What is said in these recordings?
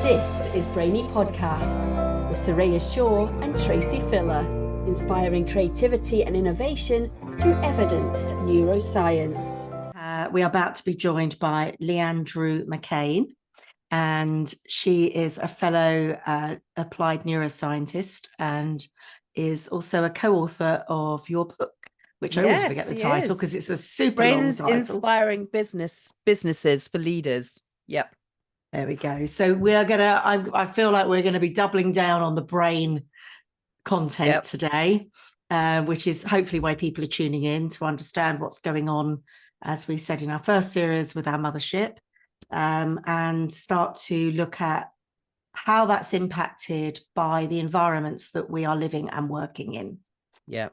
This is Brainy Podcasts with Soraya Shaw and Tracy Filler, inspiring creativity and innovation through evidenced neuroscience. We are about to be joined by Leandrew McCain, and she is a fellow applied neuroscientist and is also a co-author of your book, which I always forget the title because it's a super long title. Inspiring businesses for leaders. Yep. There we go. So we're gonna. I feel like we're going to be doubling down on the brain content today, which is hopefully why people are tuning in to understand what's going on, as we said in our first series with our mothership, and start to look at how that's impacted by the environments that we are living and working in. Yeah.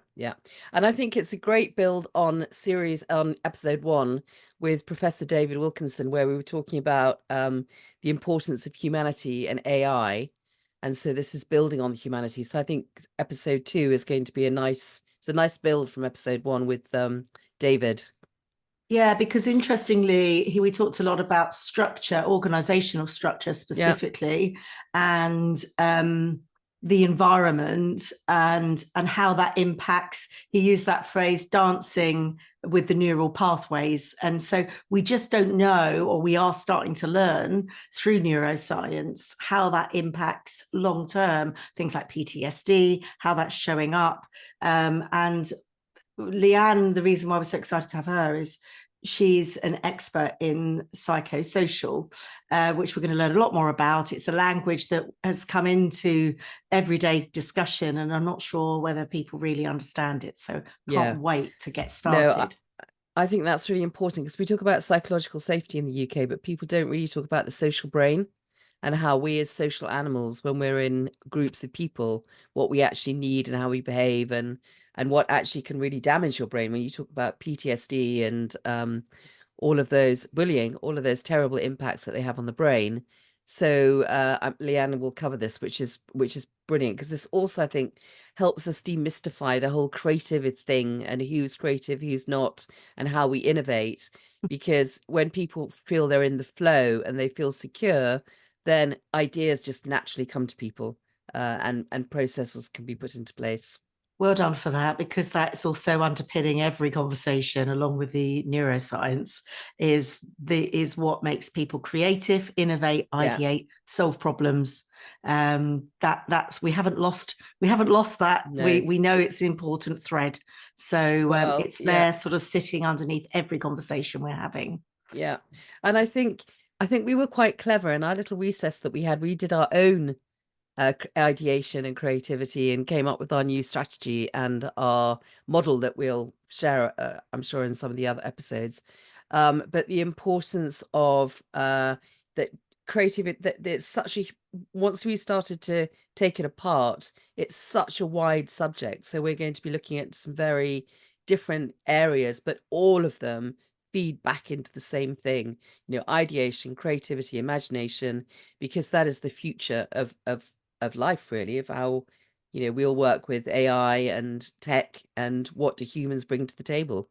And I think it's a great build on episode 1 with Professor David Wilkinson, where we were talking about the importance of humanity and AI. And so this is building on the humanity. So I think episode 2 is going to be a nice build from episode 1 with David. Yeah, because interestingly, we talked a lot about structure, organizational structure specifically, and the environment and how that impacts. He used that phrase, dancing with the neural pathways. And so we just don't know, or we are starting to learn through neuroscience, how that impacts long-term things like PTSD, how that's showing up. And Leanne, the reason why we're so excited to have her is she's an expert in psychosocial, which we're going to learn a lot more about. It's a language that has come into everyday discussion, and I'm not sure whether people really understand it. So can't wait to get started. No, I think that's really important, because we talk about psychological safety in the UK, but people don't really talk about the social brain and how we as social animals, when we're in groups of people, what we actually need and how we behave, and what actually can really damage your brain. When you talk about PTSD and all of those bullying, all of those terrible impacts that they have on the brain. So Leanne will cover this, which is brilliant, because this also, I think, helps us demystify the whole creative thing and who's creative, who's not, and how we innovate. Because when people feel they're in the flow and they feel secure, then ideas just naturally come to people, and processes can be put into place. Well done for that, because that's also underpinning every conversation, along with the neuroscience, is what makes people creative, innovate, ideate, solve problems. That's we haven't lost that. No. We know it's an important thread. So it's there, sort of sitting underneath every conversation we're having. Yeah, and I think we were quite clever in our little recess that we had. We did our own ideation and creativity, and came up with our new strategy and our model that we'll share, I'm sure, in some of the other episodes. But the importance of that creativity, that it's such a, once we started to take it apart, it's such a wide subject. So we're going to be looking at some very different areas, but all of them feed back into the same thing, ideation, creativity, imagination, because that is the future of life, really, of how we'll work with AI and tech, and what do humans bring to the table.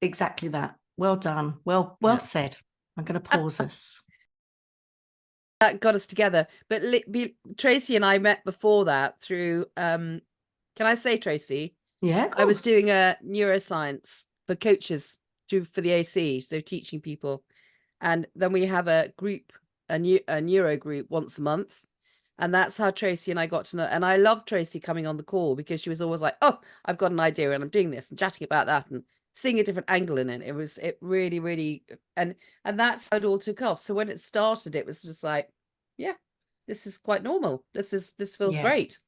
Exactly that. Well done. Well said. I'm going to pause us. That got us together, but Tracy and I met before that through can I say, Tracy? Yeah, I was doing a neuroscience for coaches for the AC, so teaching people, and then we have a group, a neuro group once a month. And that's how Tracy and I got to know. And I love Tracy coming on the call, because she was always like, oh, I've got an idea and I'm doing this, and chatting about that and seeing a different angle in it. It really, really, and that's how it all took off. So when it started, it was just like, yeah, this is quite normal. This feels great.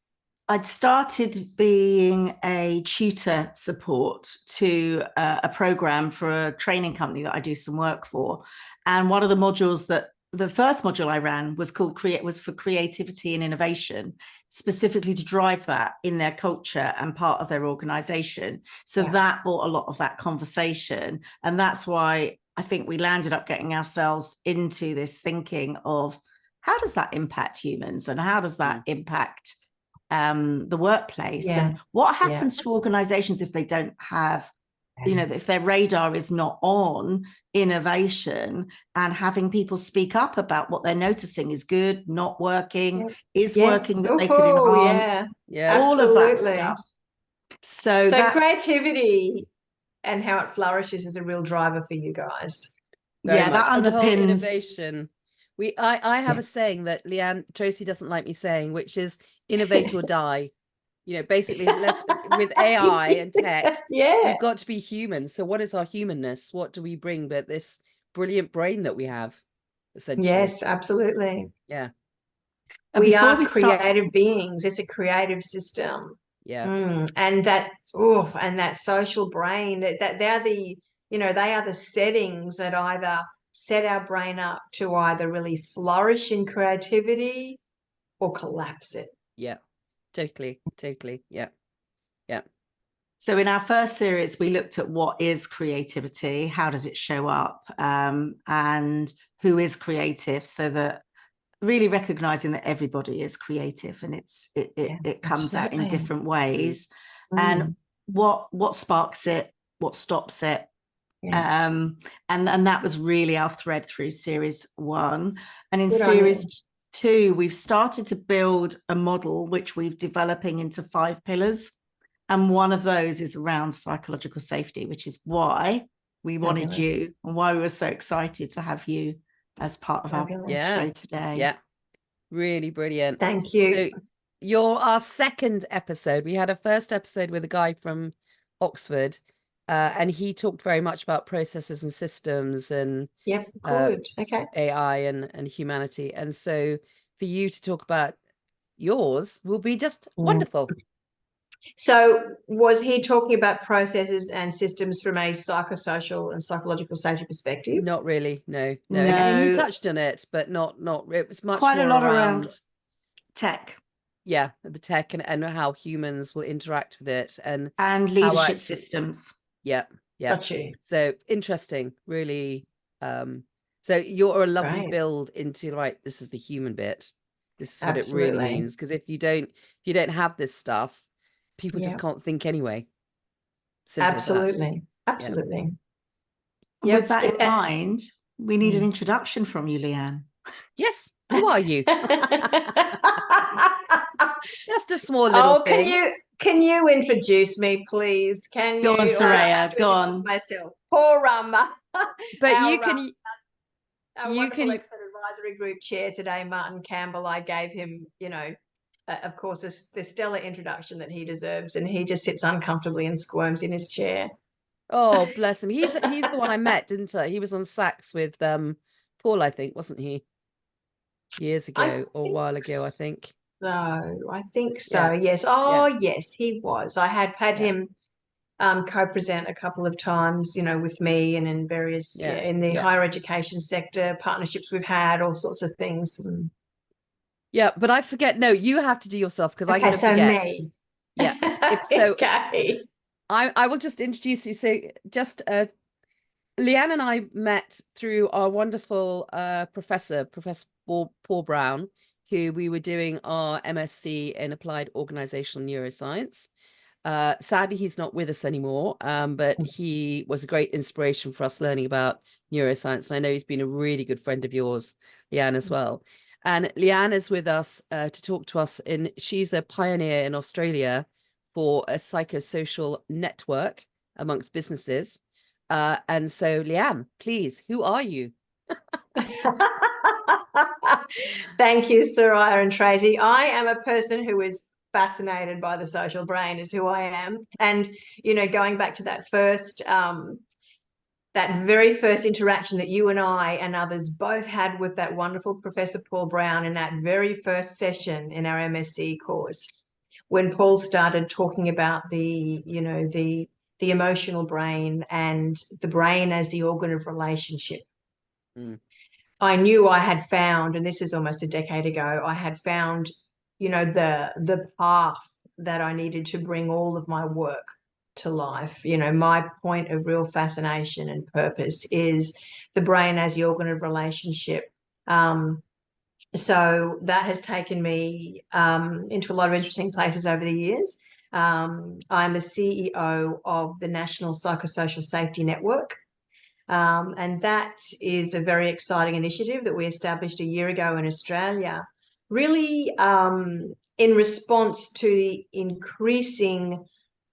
I'd started being a tutor support to a program for a training company that I do some work for. And one of the modules the first module I ran was for creativity and innovation, specifically to drive that in their culture and part of their organization. So that brought a lot of that conversation. And that's why I think we landed up getting ourselves into this thinking of, how does that impact humans, and how does that impact the workplace, and what happens to organizations if they don't have you know, if their radar is not on innovation and having people speak up about what they're noticing is good, not working, is working, that they could enhance, all of that stuff. So creativity and how it flourishes is a real driver for you guys. That underpins the whole innovation. I have a saying that Tracy doesn't like me saying, which is innovate or die. You know, basically with AI and tech, we've got to be human. So what is our humanness? What do we bring but this brilliant brain that we have, essentially? Yes, absolutely. Yeah. And we are creative beings. It's a creative system. Yeah. And that social brain, that they're the, you know, they are the settings that either set our brain up to either really flourish in creativity or collapse it. Yeah. Totally. Yeah. So in our first series, we looked at what is creativity, how does it show up, and who is creative, so that really recognizing that everybody is creative and it comes out in different ways, and what sparks it, what stops it. And that was really our thread through series 1. And in series 2, we've started to build a model which we're developing into 5 pillars, and one of those is around psychological safety, which is why we wanted you and why we were so excited to have you as part of our show today. Yeah, really brilliant. Thank you. So you're our second episode. We had a first episode with a guy from Oxford, and he talked very much about processes and systems and AI and humanity. And so for you to talk about yours will be just wonderful. So was he talking about processes and systems from a psychosocial and psychological safety perspective? Not really, no. I mean, you touched on it, but not it was much quite more a lot around tech. Yeah, the tech and how humans will interact with it and leadership systems. Yeah. Got you. So interesting, really. So you're a lovely build into this is the human bit. This is what it really means. Because if you don't have this stuff, people just can't think anyway. Simple Absolutely. With that in mind, we need an introduction from you, Leanne. Yes. Who are you? Just a small little thing. Can you introduce me, please? Can go you? On, Soraya, go on. Myself. Poor But our, you can. Our wonderful expert advisory group chair today, Martin Campbell. I gave him, of course, the stellar introduction that he deserves, and he just sits uncomfortably and squirms in his chair. Oh, bless him. He's the one I met, didn't he? He was on sax with Paul, I think, wasn't he? Years ago or a while ago, I think. So I think so. Yeah. Yes. Oh, yes, he was. I had him co-present a couple of times, with me and in various in the higher education sector partnerships we've had, all sorts of things. Yeah, but I forget. No, you have to do yourself because I'm going to forget. Me. Yeah. Okay. I will just introduce you. So just Leanne and I met through our wonderful Professor Paul Brown, who we were doing our MSc in Applied Organizational Neuroscience. Sadly, he's not with us anymore, but he was a great inspiration for us learning about neuroscience. And I know he's been a really good friend of yours, Leanne, as well. And Leanne is with us to talk to us. She's a pioneer in Australia for a psychosocial network amongst businesses. And so, Leanne, please, who are you? Thank you, Soraya and Tracy. I am a person who is fascinated by the social brain, is who I am. And, going back to that that very first interaction that you and I and others both had with that wonderful Professor Paul Brown in that very first session in our MSc course, when Paul started talking about the emotional brain and the brain as the organ of relationship. I knew I had found, and this is almost a decade ago, I had found, the path that I needed to bring all of my work to life. My point of real fascination and purpose is the brain as the organ of relationship. So that has taken me into a lot of interesting places over the years. I'm a CEO of the National Psychosocial Safety Network. And that is a very exciting initiative that we established a year ago in Australia, really in response to the increasing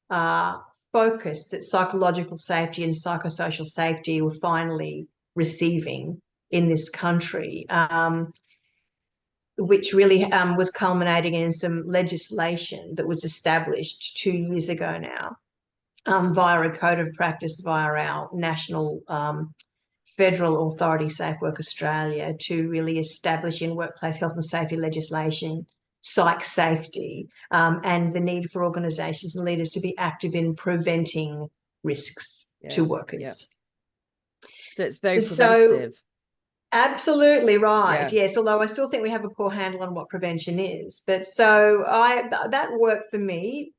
focus that psychological safety and psychosocial safety were finally receiving in this country, which really was culminating in some legislation that was established 2 years ago now, via a code of practice via our national federal authority, Safe Work Australia, to really establish in workplace health and safety legislation psych safety, and the need for organisations and leaders to be active in preventing risks to workers. So it's very preventative. Absolutely right. Yes, although I still think we have a poor handle on what prevention is. But so that work for me,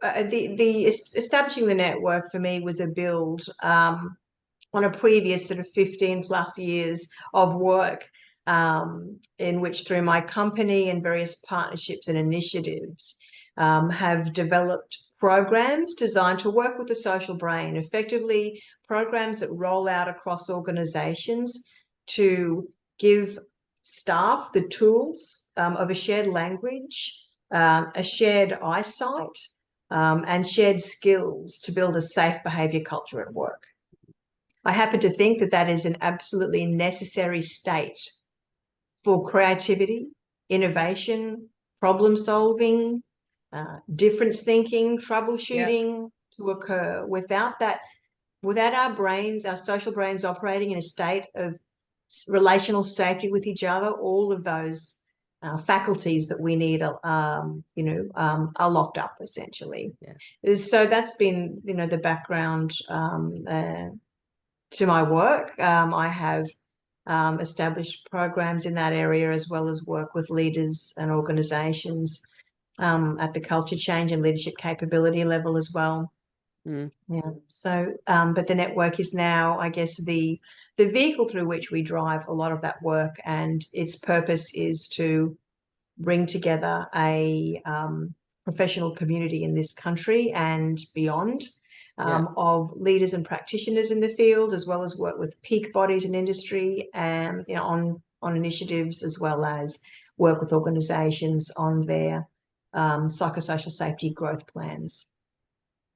establishing the network for me was a build on a previous sort of 15 plus years of work, in which through my company and various partnerships and initiatives have developed programs designed to work with the social brain, effectively programs that roll out across organizations to give staff the tools of a shared language, a shared eyesight, and shared skills to build a safe behaviour culture at work. I happen to think that that is an absolutely necessary state for creativity, innovation, problem solving, difference thinking, troubleshooting to occur. Without that, without our brains, our social brains operating in a state of relational safety with each other, all of those faculties that we need, are locked up essentially. So that's been, the background to my work. I have established programs in that area, as well as work with leaders and organizations at the culture change and leadership capability level as well. So but the network is now, I guess, the vehicle through which we drive a lot of that work, and its purpose is to bring together a professional community in this country and beyond, of leaders and practitioners in the field, as well as work with peak bodies in industry, and on initiatives, as well as work with organizations on their psychosocial safety growth plans.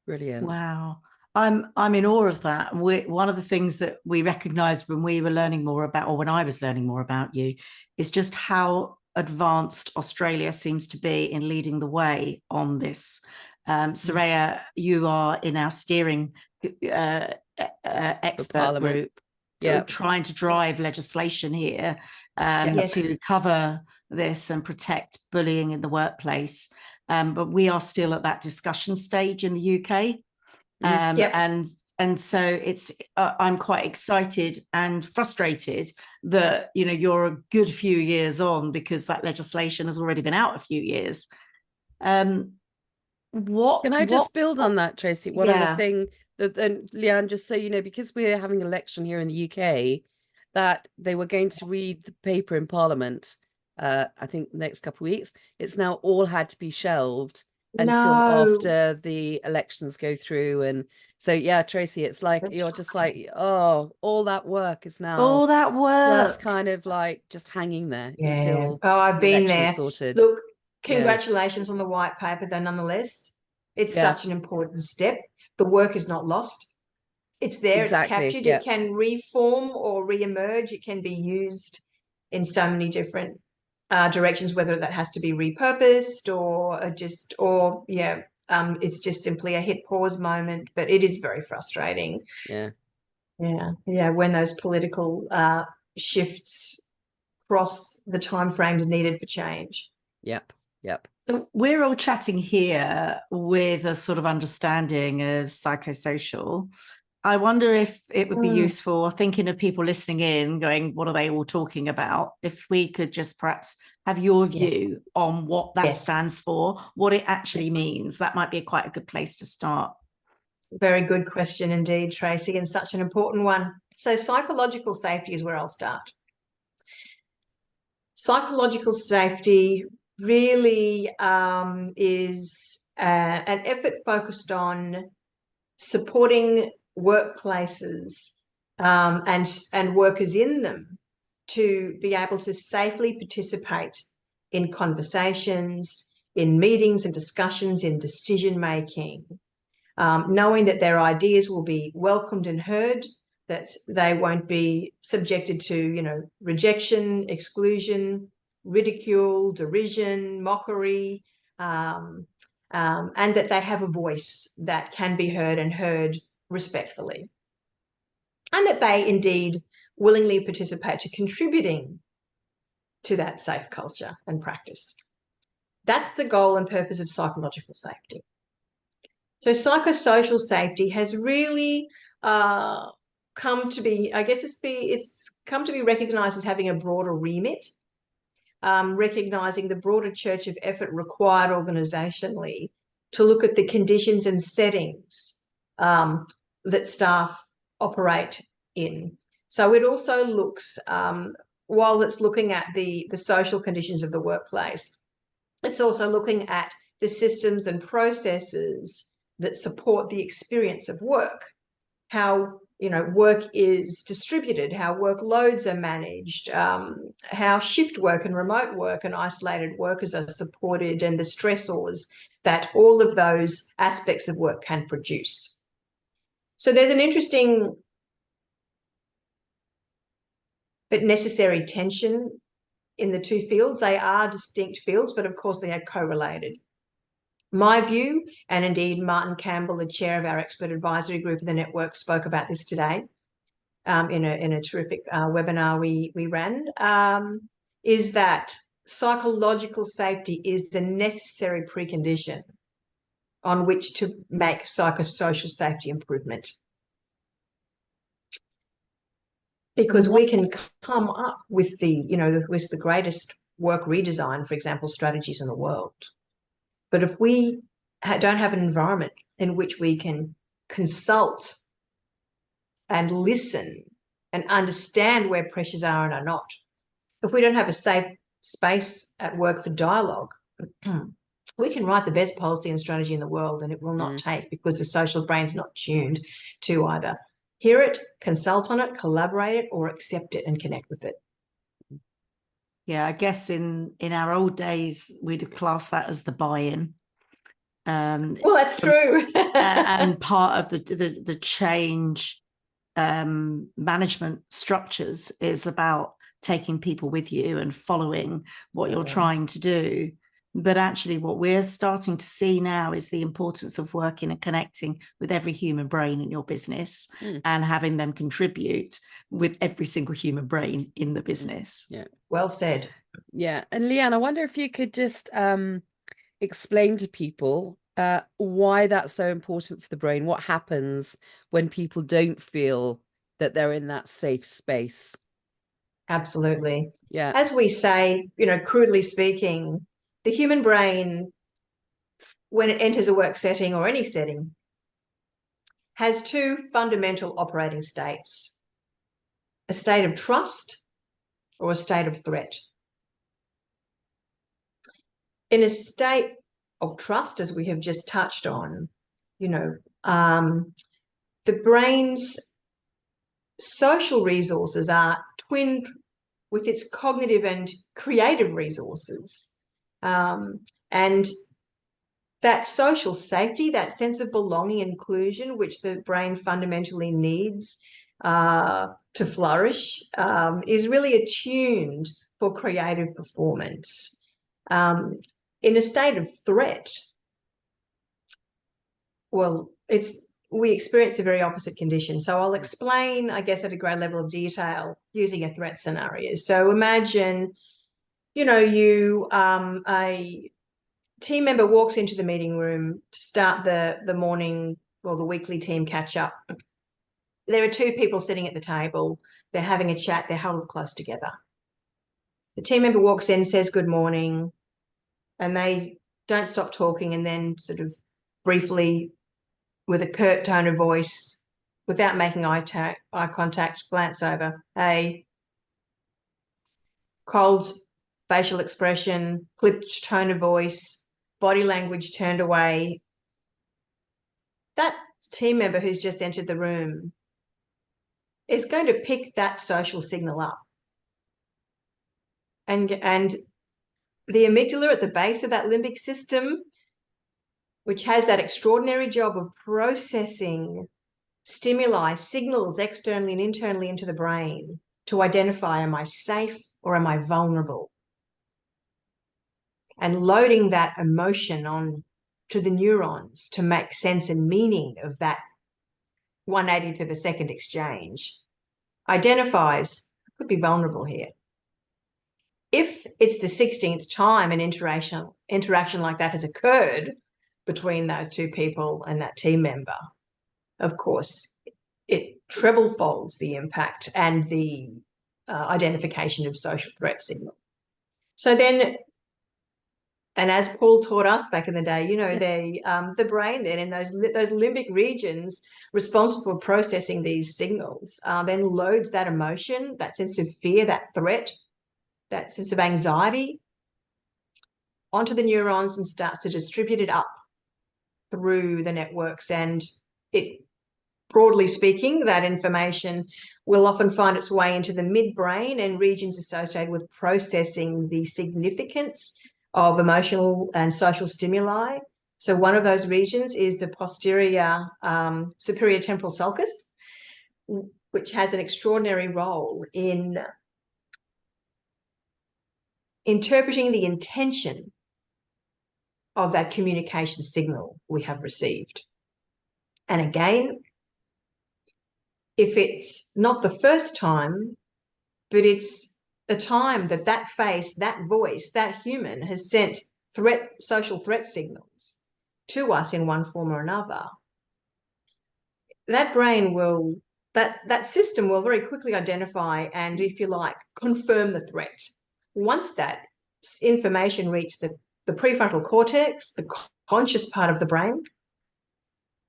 Brilliant. Wow. I'm in awe of that. One of the things that we recognized when we were learning more about, or when I was learning more about you, is just how advanced Australia seems to be in leading the way on this. Saraya, you are in our steering expert group, trying to drive legislation here to cover this and protect bullying in the workplace. But we are still at that discussion stage in the UK. And so it's I'm quite excited and frustrated that you're a good few years on, because that legislation has already been out a few years. Can I just build on that, Tracy? One other thing that, and Leanne, just so you know, because we're having an election here in the UK, that they were going to read the paper in Parliament, I think the next couple of weeks. It's now all had to be shelved until after the elections go through. And so, Tracy, it's like, you're just like, oh, all that work is now just kind of like just hanging there until I've been there. Sorted. Look, congratulations on the white paper, though, nonetheless. It's such an important step. The work is not lost. It's there, it's captured. It can reform or re-emerge. It can be used in so many different directions, whether that has to be repurposed or it's just simply a hit pause moment. But it is very frustrating. When those political shifts cross the time frames needed for change. So we're all chatting here with a sort of understanding of psychosocial. I wonder if it would be useful, thinking of people listening in going, what are they all talking about? If we could just perhaps have your view on what that stands for, what it actually means. That might be quite a good place to start. Very good question indeed, Tracy, and such an important one. So psychological safety is where I'll start. Psychological safety really is an effort focused on supporting workplaces and workers in them to be able to safely participate in conversations, in meetings and discussions, in decision making, knowing that their ideas will be welcomed and heard, that they won't be subjected to, you know, rejection, exclusion, ridicule, derision, mockery, and that they have a voice that can be heard and heard respectfully. And that they indeed willingly participate to contributing to that safe culture and practice. That's the goal and purpose of psychological safety. So psychosocial safety has really come to be, I guess it's come to be recognised as having a broader remit, recognising the broader church of effort required organisationally to look at the conditions and settings that staff operate in. So it also looks, while it's looking at the social conditions of the workplace, it's also looking at the systems and processes that support the experience of work, how, you know, work is distributed, how workloads are managed, how shift work and remote work and isolated workers are supported, and the stressors that all of those aspects of work can produce. So there's an interesting but necessary tension in the two fields. They are distinct fields, but of course they are correlated. My view, and indeed Martin Campbell, the chair of our expert advisory group of the network, spoke about this today in a terrific webinar we ran, is that psychological safety is the necessary precondition on which to make psychosocial safety improvement. Because we can come up with the, you know, with the greatest work redesign, for example, strategies in the world. But if we don't have an environment in which we can consult and listen and understand where pressures are and are not, if we don't have a safe space at work for dialogue, we can write the best policy and strategy in the world and it will not take, because the social brain's not tuned to either hear it, consult on it, collaborate it, or accept it and connect with it. Yeah, I guess in our old days, we'd have classed that as the buy-in. Well, that's true. And part of the change management structures is about taking people with you and following what you're trying to do. But actually what we're starting to see now is the importance of working and connecting with every human brain in your business and having them contribute with every single human brain in the business. Yeah. Well said. Yeah. And Leanne, I wonder if you could just explain to people why that's so important for the brain. What happens when people don't feel that they're in that safe space? Absolutely. Yeah. As we say, you know, crudely speaking, the human brain, when it enters a work setting or any setting, has two fundamental operating states: a state of trust or a state of threat. In a state of trust, as we have just touched on, you know, the brain's social resources are twinned with its cognitive and creative resources. And that social safety, that sense of belonging and inclusion, which the brain fundamentally needs to flourish, is really attuned for creative performance. In a state of threat, well, we experience a very opposite condition. So I'll explain, I guess, at a great level of detail using a threat scenario. So imagine, you know, a team member walks into the meeting room to start the morning or the weekly team catch up. There are two people sitting at the table. They're having a chat. They're huddled close together. The team member walks in, says good morning, and they don't stop talking, and then sort of briefly, with a curt tone of voice, without making eye contact, glance over. Hey, cold facial expression, clipped tone of voice, body language turned away, that team member who's just entered the room is going to pick that social signal up. And the amygdala at the base of that limbic system, which has that extraordinary job of processing stimuli, signals externally and internally into the brain to identify, am I safe or am I vulnerable? And loading that emotion on to the neurons to make sense and meaning of that 1/80th of a second exchange, identifies, I could be vulnerable here. If it's the 16th time an interaction like that has occurred between those two people and that team member, of course, it treble folds the impact and the identification of social threat signal. So then, and as Paul taught us back in the day, the brain then in those limbic regions responsible for processing these signals then loads that emotion, that sense of fear, that threat, that sense of anxiety onto the neurons and starts to distribute it up through the networks. And it, broadly speaking, that information will often find its way into the midbrain and regions associated with processing the significance of emotional and social stimuli. So one of those regions is the posterior superior temporal sulcus, which has an extraordinary role in interpreting the intention of that communication signal we have received. And again, if it's not the first time, but it's the time that that face, that voice, that human has sent social threat signals to us in one form or another, that brain will, that system will very quickly identify and, if you like, confirm the threat. Once that information reaches the prefrontal cortex, the conscious part of the brain,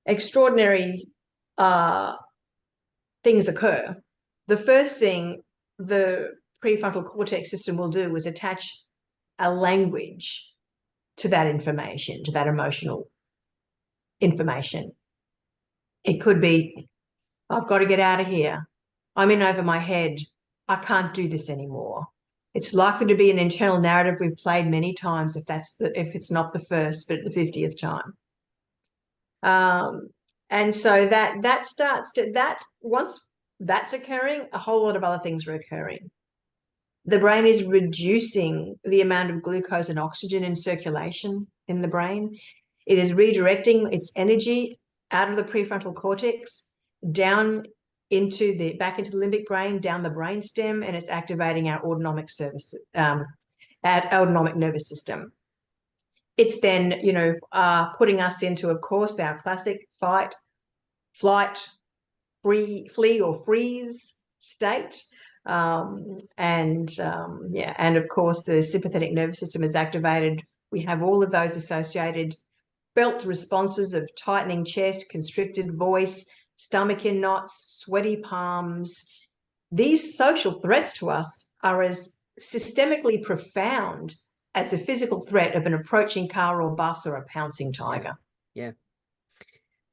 extraordinary things occur. The first thing the prefrontal cortex system will do is attach a language to that information, to that emotional information. It could be, I've got to get out of here. I'm in over my head. I can't do this anymore. It's likely to be an internal narrative we've played many times if it's not the first, but the 50th time. And so that starts to, once that's occurring, a whole lot of other things are occurring. The brain is reducing the amount of glucose and oxygen in circulation in the brain. It is redirecting its energy out of the prefrontal cortex down back into the limbic brain, down the brainstem, and it's activating our autonomic nervous system. It's then, putting us into, of course, our classic fight, flight, flee or freeze state. And of course, the sympathetic nervous system is activated. We have all of those associated felt responses of tightening chest, constricted voice, stomach in knots, sweaty palms. These social threats to us are as systemically profound as the physical threat of an approaching car or bus or a pouncing tiger. Yeah.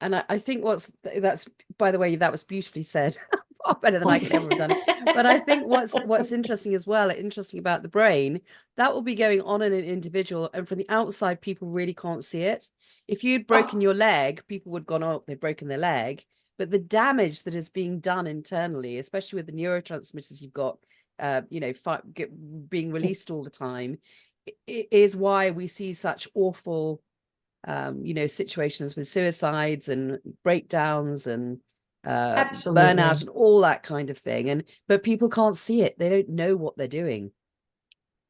And I think that's, by the way, that was beautifully said. Far better than I could ever have done it. But I think what's interesting as well, interesting about the brain, that will be going on in an individual, and from the outside, people really can't see it. If you'd broken your leg, people would have gone, oh, they've broken their leg. But the damage that is being done internally, especially with the neurotransmitters you've got, being released all the time, is why we see such awful, situations with suicides and breakdowns and burnout and all that kind of thing. But people can't see it. They don't know what they're doing.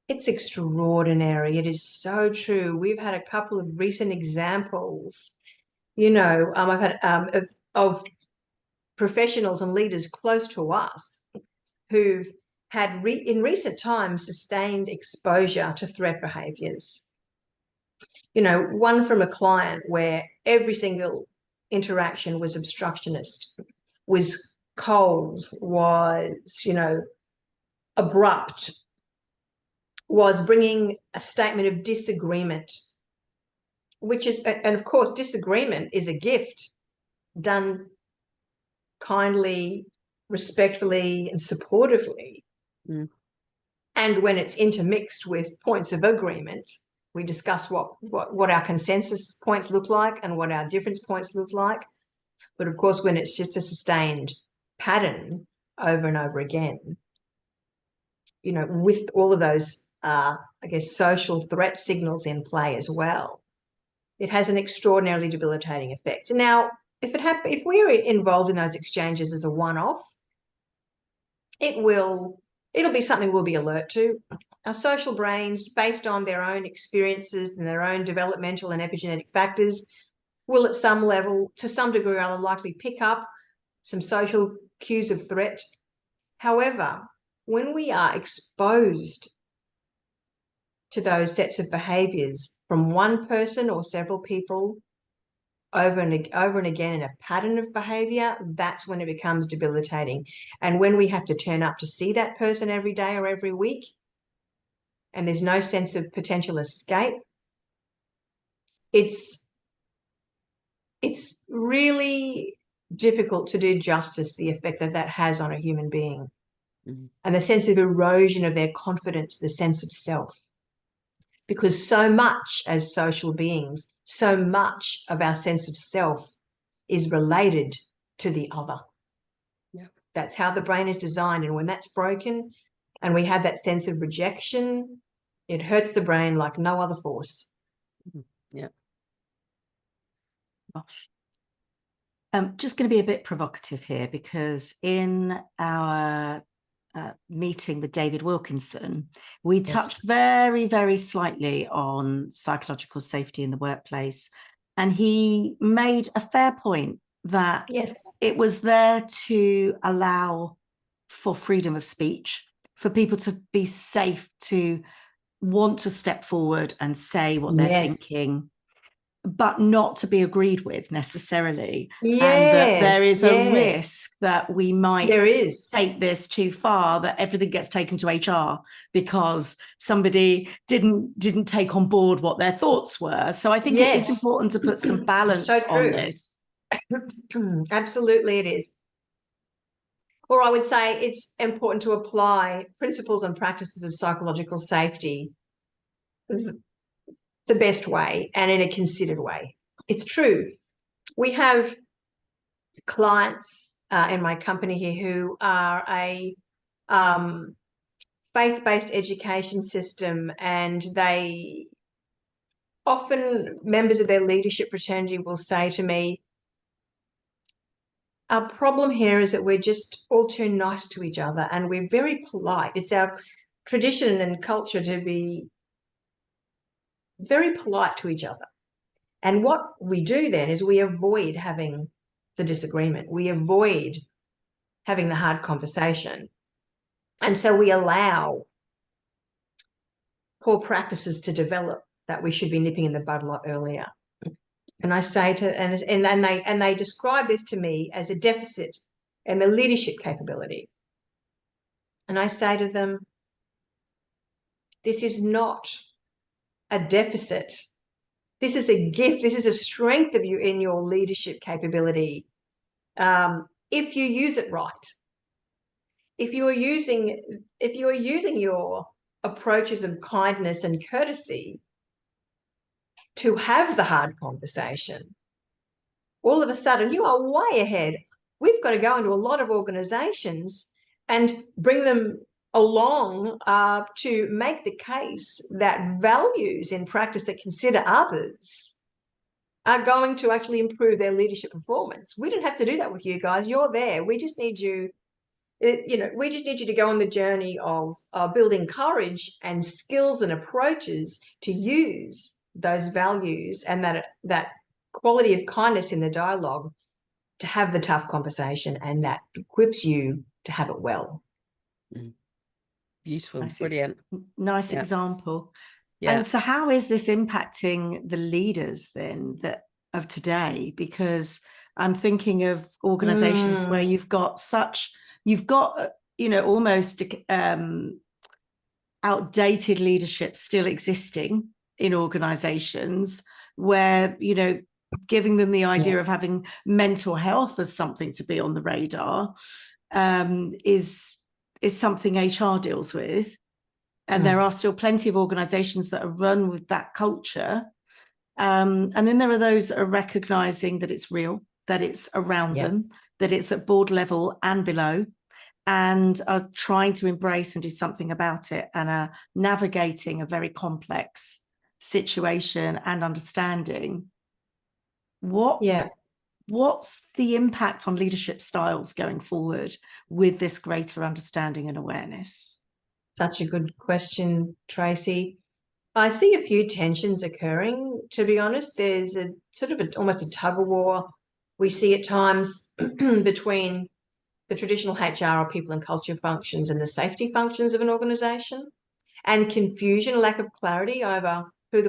It's extraordinary. It is so true. We've had a couple of recent examples, I've had of professionals and leaders close to us who've had in recent times sustained exposure to threat behaviors. One from a client where every single interaction was obstructionist, was cold, was, abrupt, was bringing a statement of disagreement, which is, and of course, disagreement is a gift done kindly, respectfully, and supportively. Mm. And when it's intermixed with points of agreement, we discuss what our consensus points look like and what our difference points look like. But of course, when it's just a sustained pattern over and over again, you know, with all of those, I guess, social threat signals in play as well, it has an extraordinarily debilitating effect. Now, if we're involved in those exchanges as a one-off, it'll be something we'll be alert to. Our social brains, based on their own experiences and their own developmental and epigenetic factors, will at some level, to some degree or other, likely pick up some social cues of threat. However, when we are exposed to those sets of behaviours from one person or several people over and again in a pattern of behaviour, that's when it becomes debilitating. And when we have to turn up to see that person every day or every week, and there's no sense of potential escape, it's really difficult to do justice the effect that has on a human being. Mm. And the sense of erosion of their confidence, the sense of self. Because so much as social beings, so much of our sense of self is related to the other. Yep. That's how the brain is designed. And when that's broken and we have that sense of rejection, it hurts the brain like no other force. Yeah. Gosh. Just going to be a bit provocative here, because in our meeting with David Wilkinson, we touched very, very slightly on psychological safety in the workplace. And he made a fair point that it was there to allow for freedom of speech, for people to be safe, to want to step forward and say what they're thinking, but not to be agreed with necessarily. And that there is a risk that we might take this too far, that everything gets taken to HR because somebody didn't take on board what their thoughts were. So I think it is important to put some balance on this. Absolutely it is. Or I would say it's important to apply principles and practices of psychological safety the best way and in a considered way. It's true. We have clients in my company here who are a faith-based education system, and they often, members of their leadership fraternity will say to me, our problem here is that we're just all too nice to each other and we're very polite. It's our tradition and culture to be very polite to each other. And what we do then is we avoid having the disagreement. We avoid having the hard conversation. And so we allow poor practices to develop that we should be nipping in the bud a lot earlier. And I say to, and they describe this to me as a deficit in the leadership capability. And I say to them, this is not a deficit. This is a gift. This is a strength of you in your leadership capability. If you use it right, if you are using your approaches of kindness and courtesy to have the hard conversation, all of a sudden you are way ahead. We've got to go into a lot of organizations and bring them along to make the case that values in practice that consider others are going to actually improve their leadership performance. We don't have to do that with you guys. You're there. We just need you. We just need you to go on the journey of building courage and skills and approaches to use those values and that quality of kindness in the dialogue to have the tough conversation, and that equips you to have it well. Beautiful, brilliant. Nice example. Yeah. And so how is this impacting the leaders then of today? Because I'm thinking of organizations where you've got almost outdated leadership still existing in organizations where, you know, giving them the idea of having mental health as something to be on the radar is something HR deals with. And there are still plenty of organizations that are run with that culture. And then there are those that are recognizing that it's real, that it's around them, that it's at board level and below, and are trying to embrace and do something about it, and are navigating a very complex situation and understanding. What's the impact on leadership styles going forward with this greater understanding and awareness? Such a good question, Tracy. I see a few tensions occurring, to be honest. There's a sort of almost a tug of war we see at times between the traditional HR or people and culture functions and the safety functions of an organisation, and confusion, lack of clarity over who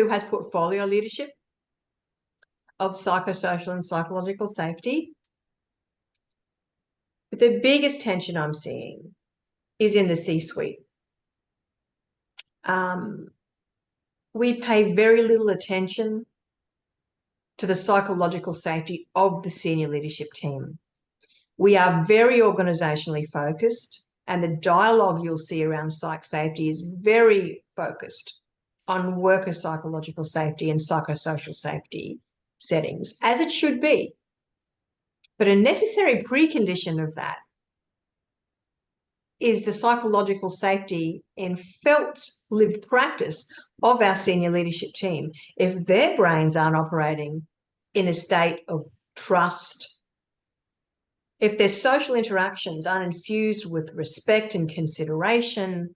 has portfolio leadership of psychosocial and psychological safety. But the biggest tension I'm seeing is in the C-suite. We pay very little attention to the psychological safety of the senior leadership team. We are very organisationally focused, and the dialogue you'll see around psych safety is very focused on worker psychological safety and psychosocial safety settings, as it should be. But a necessary precondition of that is the psychological safety in felt lived practice of our senior leadership team. If their brains aren't operating in a state of trust, if their social interactions aren't infused with respect and consideration,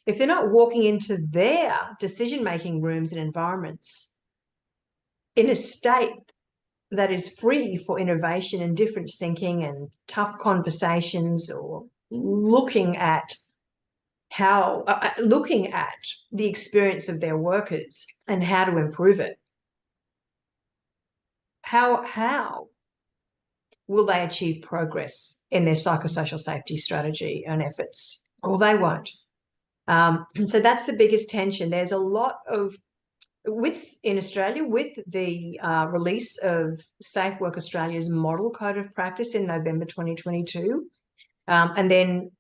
if they're not walking into their decision-making rooms and environments in a state that is free for innovation and difference thinking and tough conversations, or looking at the experience of their workers and how to improve it, how will they achieve progress in their psychosocial safety strategy and efforts? Well, they won't. So that's the biggest tension. There's a lot of, in Australia, with the release of Safe Work Australia's model code of practice in November 2022, and then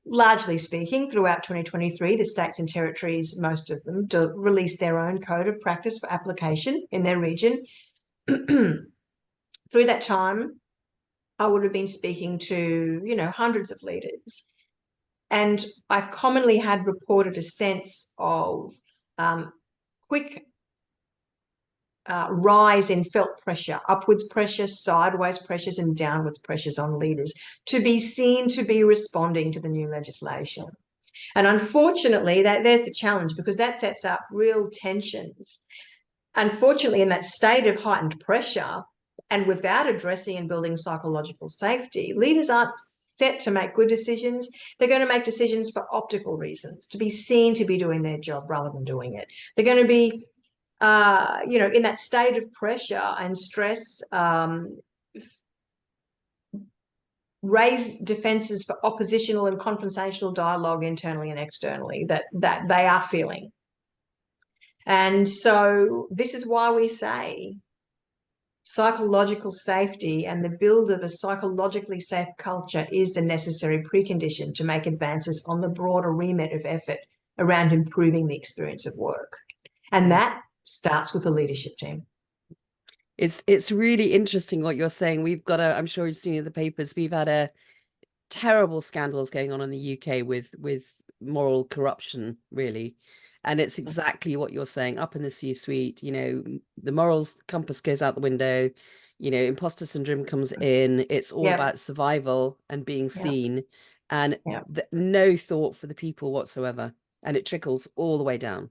largely speaking, throughout 2023, the states and territories, most of them, released their own code of practice for application in their region. Through that time, I would have been speaking to, hundreds of leaders. And I commonly had reported a sense of quick rise in felt pressure, upwards pressure, sideways pressures, and downwards pressures on leaders to be seen to be responding to the new legislation. And unfortunately, there's the challenge, because that sets up real tensions. Unfortunately, in that state of heightened pressure, and without addressing and building psychological safety, leaders aren't set to make good decisions. They're going to make decisions for optical reasons, to be seen to be doing their job rather than doing it. They're going to be, in that state of pressure and stress, raise defenses for oppositional and confrontational dialogue internally and externally that they are feeling. And so this is why we say psychological safety and the build of a psychologically safe culture is the necessary precondition to make advances on the broader remit of effort around improving the experience of work. And that starts with the leadership team. It's really interesting what you're saying. We've got I'm sure you've seen in the papers, we've had terrible scandals going on in the UK with moral corruption, really. And it's exactly what you're saying. Up in the C-suite, the morals compass goes out the window, imposter syndrome comes in. It's all about survival and being seen, and no thought for the people whatsoever. And it trickles all the way down.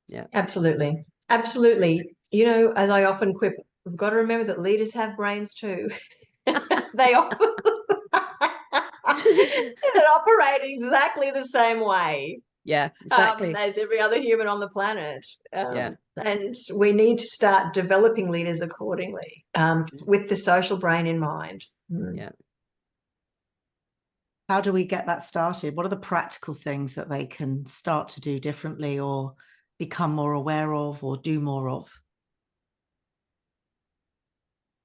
Yeah, absolutely. Absolutely. As I often quip, we've got to remember that leaders have brains too. They often operate exactly the same way. Yeah, exactly. As every other human on the planet. And we need to start developing leaders accordingly, with the social brain in mind. Yeah. How do we get that started? What are the practical things that they can start to do differently or become more aware of or do more of?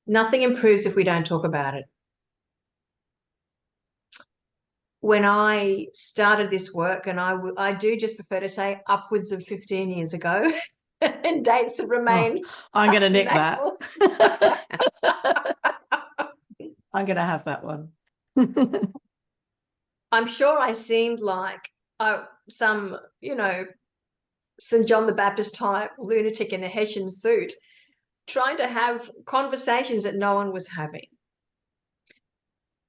Nothing improves if we don't talk about it. When I started this work, and I do just prefer to say upwards of 15 years ago, and dates have remained. Oh, I'm going to nick that. I'm going to have that one. I'm sure I seemed like some, St. John the Baptist type lunatic in a Hessian suit, trying to have conversations that no one was having.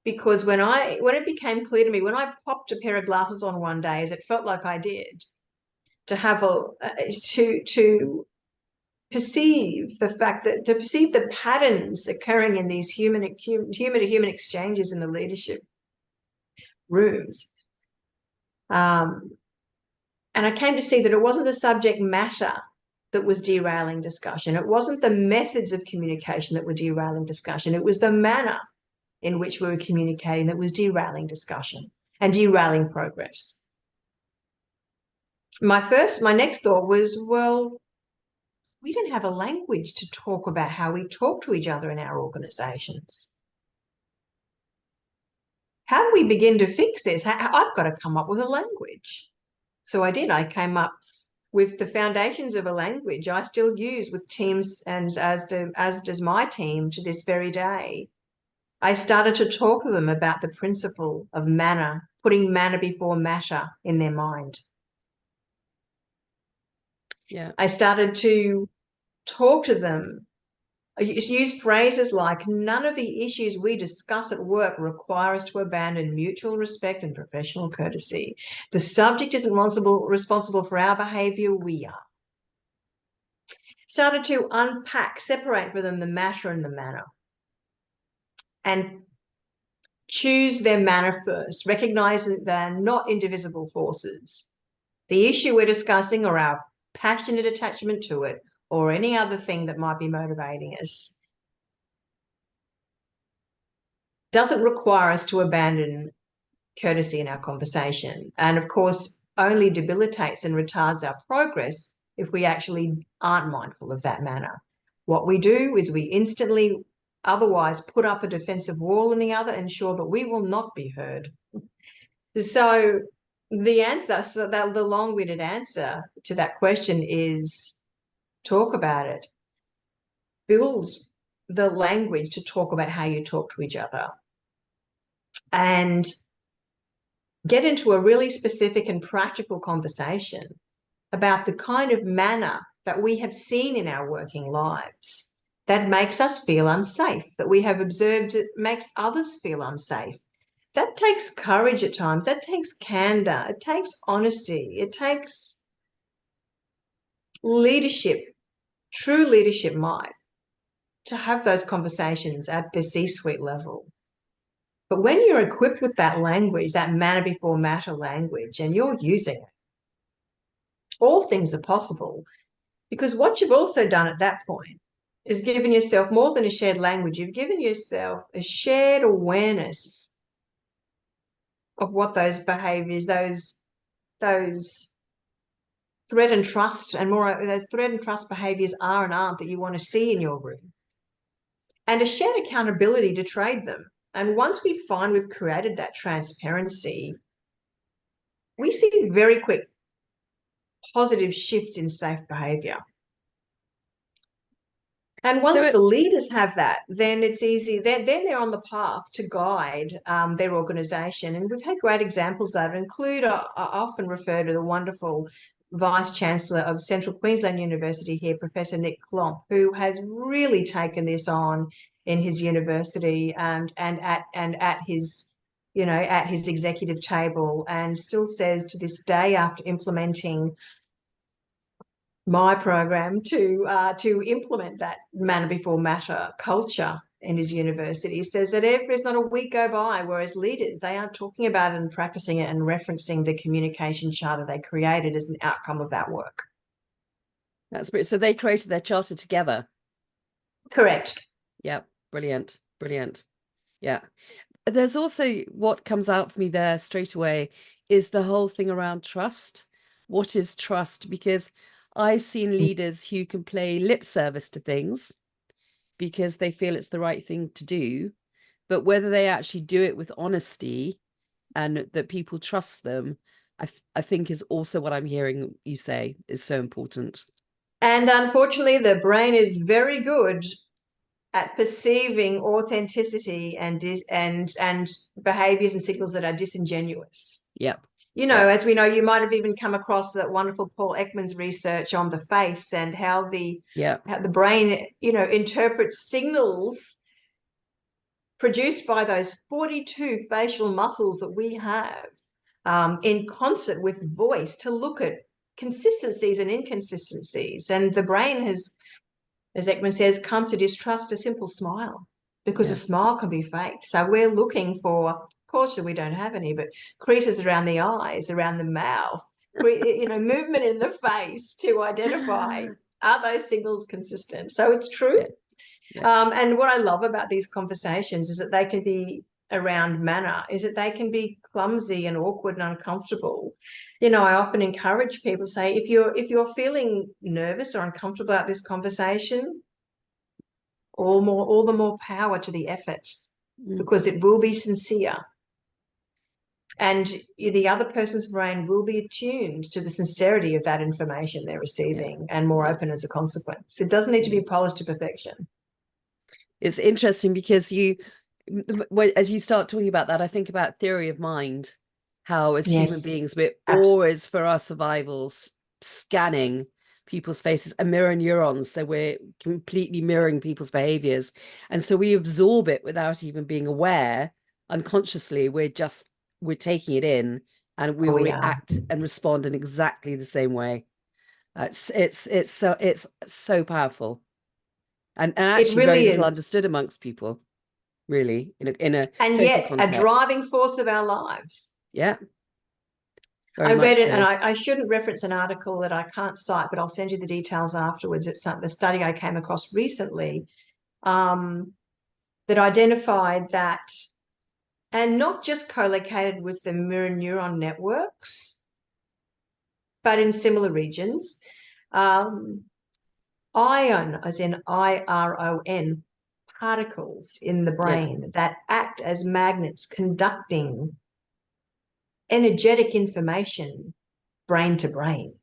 Because when it became clear to me, when I popped a pair of glasses on one day, as it felt like I did, to have to perceive the patterns occurring in these human to human exchanges in the leadership rooms. And I came to see that it wasn't the subject matter that was derailing discussion. It wasn't the methods of communication that were derailing discussion. It was the manner in which we were communicating that was derailing discussion and derailing progress. My next thought was, well, we don't have a language to talk about how we talk to each other in our organizations. How do we begin to fix this? I've got to come up with a language. So I did. I came up with the foundations of a language I still use with teams, and as does my team to this very day. I started to talk to them about the principle of manner, putting manner before matter in their mind. Yeah. I started to talk to them, use phrases like, none of the issues we discuss at work require us to abandon mutual respect and professional courtesy. The subject isn't responsible for our behavior, we are. Started to unpack, separate for them the matter and the manner, and choose their manner first, recognize that they're not indivisible forces. The issue we're discussing, or our passionate attachment to it, or any other thing that might be motivating us, doesn't require us to abandon courtesy in our conversation. And of course, only debilitates and retards our progress if we actually aren't mindful of that manner. What we do is we instantly otherwise put up a defensive wall in the other, ensure that we will not be heard. So the long-winded answer to that question is talk about it. Builds the language to talk about how you talk to each other. And get into a really specific and practical conversation about the kind of manner that we have seen in our working lives that makes us feel unsafe, that we have observed it makes others feel unsafe. That takes courage at times. That takes candor. It takes honesty. It takes leadership, true leadership might, to have those conversations at the C-suite level. But when you're equipped with that language, that manner before matter language, and you're using it, all things are possible. Because what you've also done at that point is given yourself more than a shared language. You've given yourself a shared awareness of what those behaviors, those threat and trust, and more those threat and trust behaviors are and aren't that you want to see in your room, and a shared accountability to trade them. And once we find we've created that transparency, we see very quick positive shifts in safe behavior. And once the leaders have that, then it's easy. Then they're on the path to guide their organisation. And we've had great examples that include, I often refer to the wonderful Vice-Chancellor of Central Queensland University here, Professor Nick Klomp, who has really taken this on in his university and at his executive table, and still says to this day, after implementing my program to implement that manner before matter culture in his university, says that there's not a week go by whereas leaders, they aren't talking about it and practicing it and referencing the communication charter they created as an outcome of that work. That's brilliant. So they created their charter together. Correct. Yeah, brilliant. Yeah. there's also what comes out for me there straight away is the whole thing around trust. What is trust? Because I've seen leaders who can play lip service to things because they feel it's the right thing to do, but whether they actually do it with honesty and that people trust them, I think is also what I'm hearing you say is so important. And unfortunately, the brain is very good at perceiving authenticity and behaviors and signals that are disingenuous. Yep. You know, as we know, you might have even come across that wonderful Paul Ekman's research on the face and how the brain, you know, interprets signals produced by those 42 facial muscles that we have in concert with voice to look at consistencies and inconsistencies. And the brain has, as Ekman says, come to distrust a simple smile because a smile can be faked. So we're looking for, of course, we don't have any, but creases around the eyes, around the mouth, you know, movement in the face to identify, are those signals consistent? So it's true. And what I love about these conversations is that they can be around manner, is that they can be clumsy and awkward and uncomfortable. You know, I often encourage people to say, if you're feeling nervous or uncomfortable about this conversation, all the more power to the effort, because it will be sincere. And the other person's brain will be attuned to the sincerity of that information they're receiving and more open as a consequence. It doesn't need to be polished to perfection. It's interesting because as you start talking about that, I think about theory of mind, how as human beings, we're always, for our survival, scanning people's faces and mirror neurons. So we're completely mirroring people's behaviors. And so we absorb it without even being aware. Unconsciously, we're taking it in, and we will react and respond in exactly the same way. It's so powerful. And actually really very little is understood amongst people, really, in a and total yet context. a driving force of our lives. Yeah. I read it, and I shouldn't reference an article that I can't cite, but I'll send you the details afterwards. It's the study I came across recently that identified that, and not just co-located with the mirror neuron networks, but in similar regions, ion, as in IRON, particles in the brain that act as magnets conducting energetic information brain to brain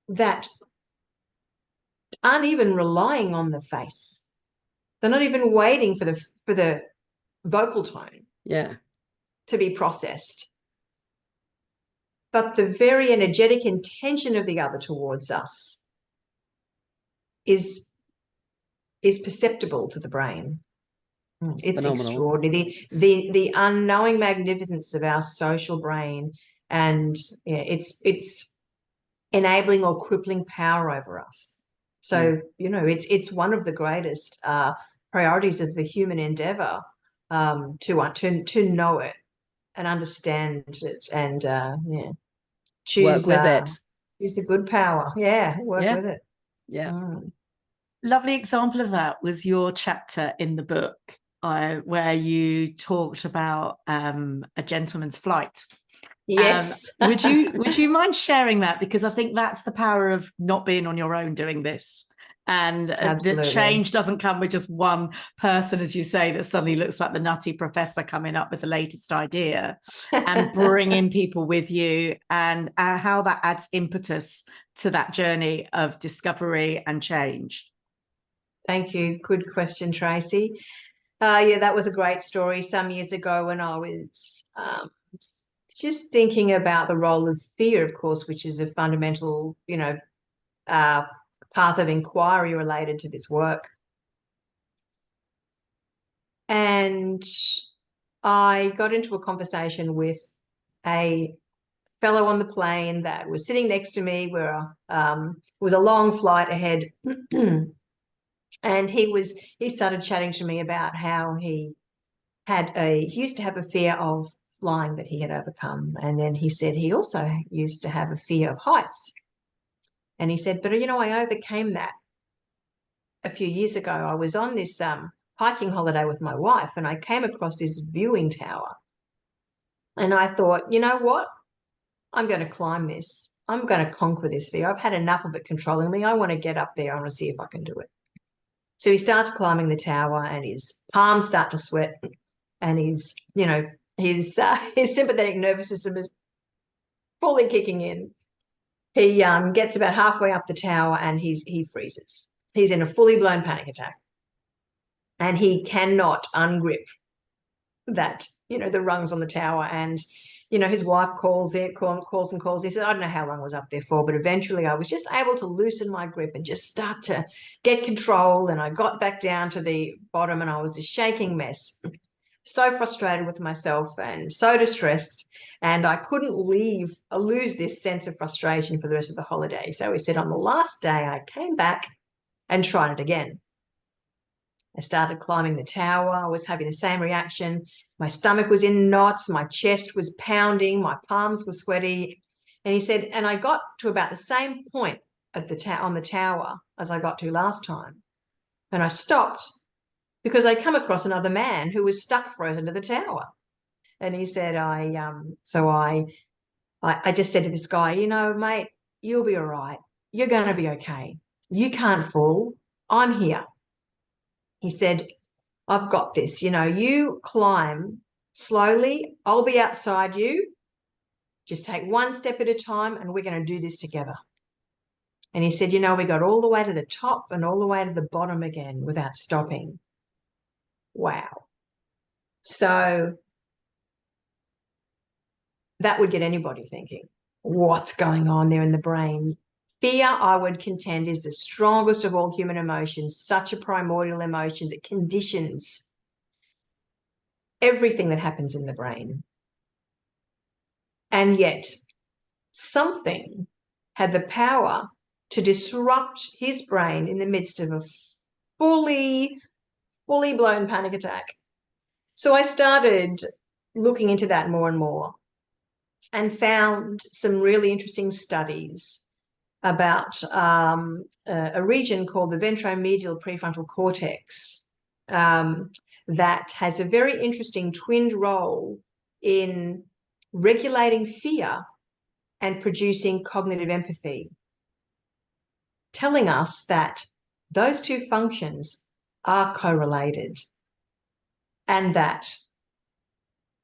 that aren't even relying on the face. They're not even waiting for the vocal tone to be processed. But the very energetic intention of the other towards us is perceptible to the brain. It's phenomenal. Extraordinary. The unknowing magnificence of our social brain, and it's enabling or crippling power over us. So you know, it's one of the greatest priorities of the human endeavor to know it and understand it, and choose work with it. Use the good power. Work with it. Lovely example of that was your chapter in the book where you talked about a gentleman's flight. Yes. Would you mind sharing that? Because I think that's the power of not being on your own doing this. And the change doesn't come with just one person, as you say, that suddenly looks like the nutty professor coming up with the latest idea, and bringing people with you, and how that adds impetus to that journey of discovery and change. Thank you. Good question, Tracy. That was a great story some years ago when I was just thinking about the role of fear, of course, which is a fundamental, path of inquiry related to this work. And I got into a conversation with a fellow on the plane that was sitting next to me, where it was a long flight ahead. And he started chatting to me about how he used to have a fear of flying that he had overcome. And then he said he also used to have a fear of heights. And he said, but I overcame that a few years ago. I was on this hiking holiday with my wife, and I came across this viewing tower. And I thought, you know what? I'm going to climb this. I'm going to conquer this fear. I've had enough of it controlling me. I want to get up there. I want to see if I can do it. So he starts climbing the tower, and his palms start to sweat, and his sympathetic nervous system is fully kicking in. He gets about halfway up the tower, and he freezes. He's in a fully blown panic attack, and he cannot ungrip that, the rungs on the tower. And his wife calls and calls. He said, I don't know how long I was up there for, but eventually I was just able to loosen my grip and just start to get control. And I got back down to the bottom, and I was a shaking mess, so frustrated with myself and so distressed. And I couldn't lose this sense of frustration for the rest of the holiday. So he said, on the last day, I came back and tried it again. I started climbing the tower. I was having the same reaction. My stomach was in knots. My chest was pounding. My palms were sweaty. And he said, and I got to about the same point at on the tower as I got to last time. And I stopped because I come across another man who was stuck frozen to the tower. And he said, I just said to this guy, mate, you'll be all right. You're going to be okay. You can't fall. I'm here. He said, I've got this. You climb slowly. I'll be outside you. Just take one step at a time, and we're going to do this together. And he said, we got all the way to the top and all the way to the bottom again without stopping. Wow. So that would get anybody thinking, what's going on there in the brain? Fear, I would contend, is the strongest of all human emotions, such a primordial emotion that conditions everything that happens in the brain. And yet something had the power to disrupt his brain in the midst of a fully blown panic attack. So I started looking into that more and more, and found some really interesting studies about a region called the ventromedial prefrontal cortex that has a very interesting twinned role in regulating fear and producing cognitive empathy, telling us that those two functions are correlated and that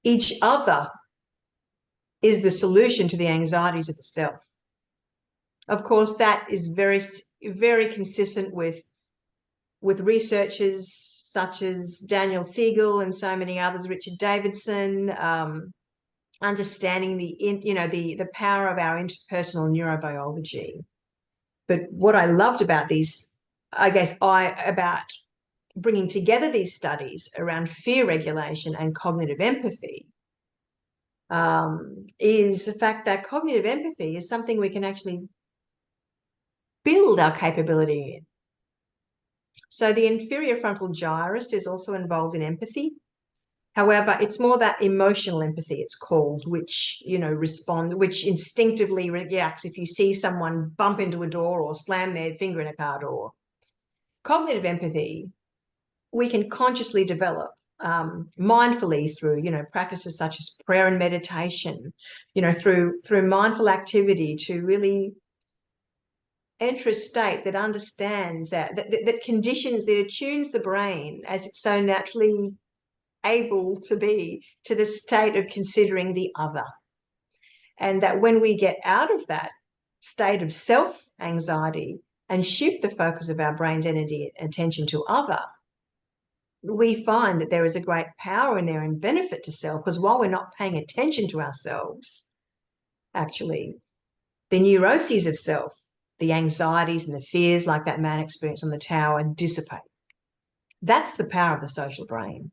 each other is the solution to the anxieties of the self. Of course, that is very, very consistent with researchers such as Daniel Siegel and so many others, Richard Davidson, understanding the power of our interpersonal neurobiology. But what I loved about these, about bringing together these studies around fear regulation and cognitive empathy, is the fact that cognitive empathy is something we can actually build our capability in. So the inferior frontal gyrus is also involved in empathy. However, it's more that emotional empathy, it's called, which, which instinctively reacts if you see someone bump into a door or slam their finger in a car door. Cognitive empathy, we can consciously develop mindfully through, practices such as prayer and meditation, through mindful activity, to really enter a state that understands that conditions, that attunes the brain as it's so naturally able to be to the state of considering the other. And that when we get out of that state of self-anxiety and shift the focus of our brain's energy and attention to other, we find that there is a great power in there and benefit to self, because while we're not paying attention to ourselves, actually, the neuroses of self, the anxieties and the fears like that man experienced on the tower, dissipate. That's the power of the social brain.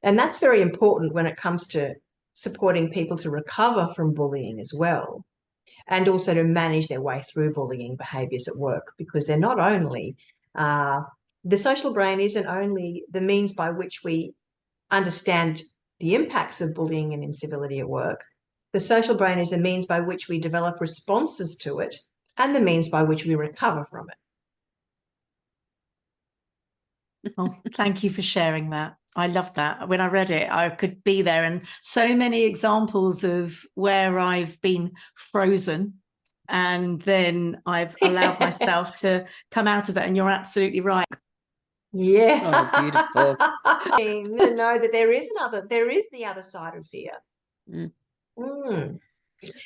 And that's very important when it comes to supporting people to recover from bullying as well, and also to manage their way through bullying behaviours at work, because they're not only the social brain isn't only the means by which we understand the impacts of bullying and incivility at work. The social brain is the means by which we develop responses to it and the means by which we recover from it. Oh, thank you for sharing that. I love that. When I read it, I could be there, and so many examples of where I've been frozen and then I've allowed myself to come out of it. And you're absolutely right. Yeah. Oh, beautiful. To know that there is the other side of fear. Mm. Mm.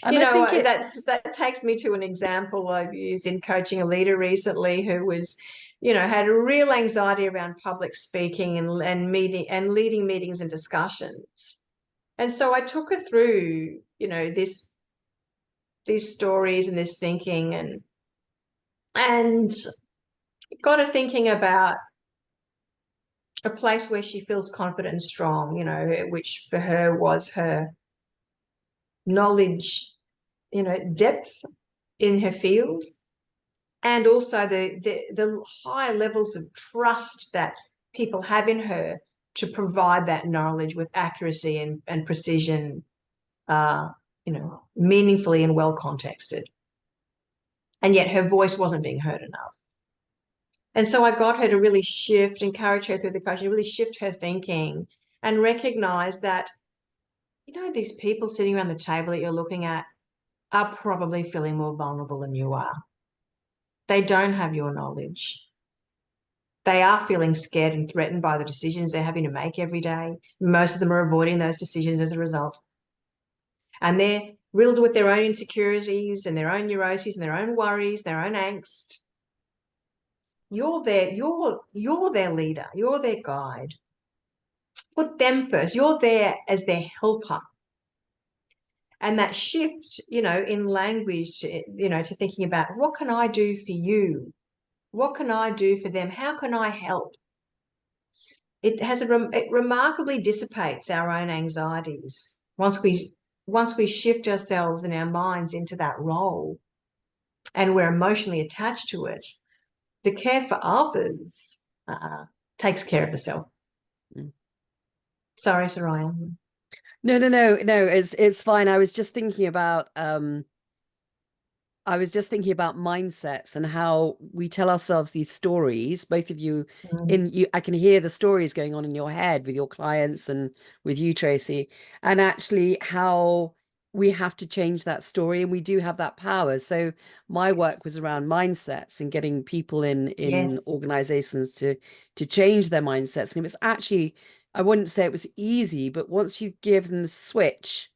And I think that takes me to an example I've used in coaching a leader recently who was, had a real anxiety around public speaking and leading meetings and discussions. And so I took her through, these stories and this thinking and got her thinking about a place where she feels confident and strong, which for her was her knowledge, depth in her field, and also the high levels of trust that people have in her to provide that knowledge with accuracy and precision, meaningfully and well contexted. And yet her voice wasn't being heard enough. And so I got her to really encourage her through the coaching, really shift her thinking and recognize that, these people sitting around the table that you're looking at are probably feeling more vulnerable than you are. They don't have your knowledge. They are feeling scared and threatened by the decisions they're having to make every day. Most of them are avoiding those decisions as a result. And they're riddled with their own insecurities and their own neuroses and their own worries, their own angst. You're their leader. You're their guide. Put them first. You're there as their helper. And that shift, in language, to thinking about what can I do for you? What can I do for them? How can I help? It remarkably dissipates our own anxieties once we shift ourselves and our minds into that role, and we're emotionally attached to it. The care for others takes care of the self. Mm. Sorry, Soraya. No, it's fine. I was just thinking about mindsets and how we tell ourselves these stories. Both of you, I can hear the stories going on in your head with your clients and with you, Tracy, and actually how we have to change that story, and we do have that power. So my work was around mindsets and getting people in Yes. organizations to change their mindsets. And it was actually, I wouldn't say it was easy, but once you give them a switch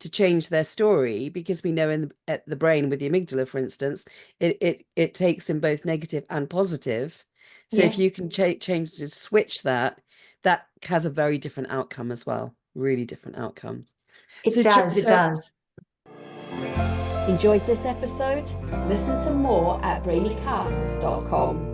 to change their story, because we know at the brain with the amygdala, for instance, it takes in both negative and positive. So if you Yes. can change to switch that has a very different outcome as well. Really different outcomes. It does. Enjoyed this episode? Listen to more at brainycast.com.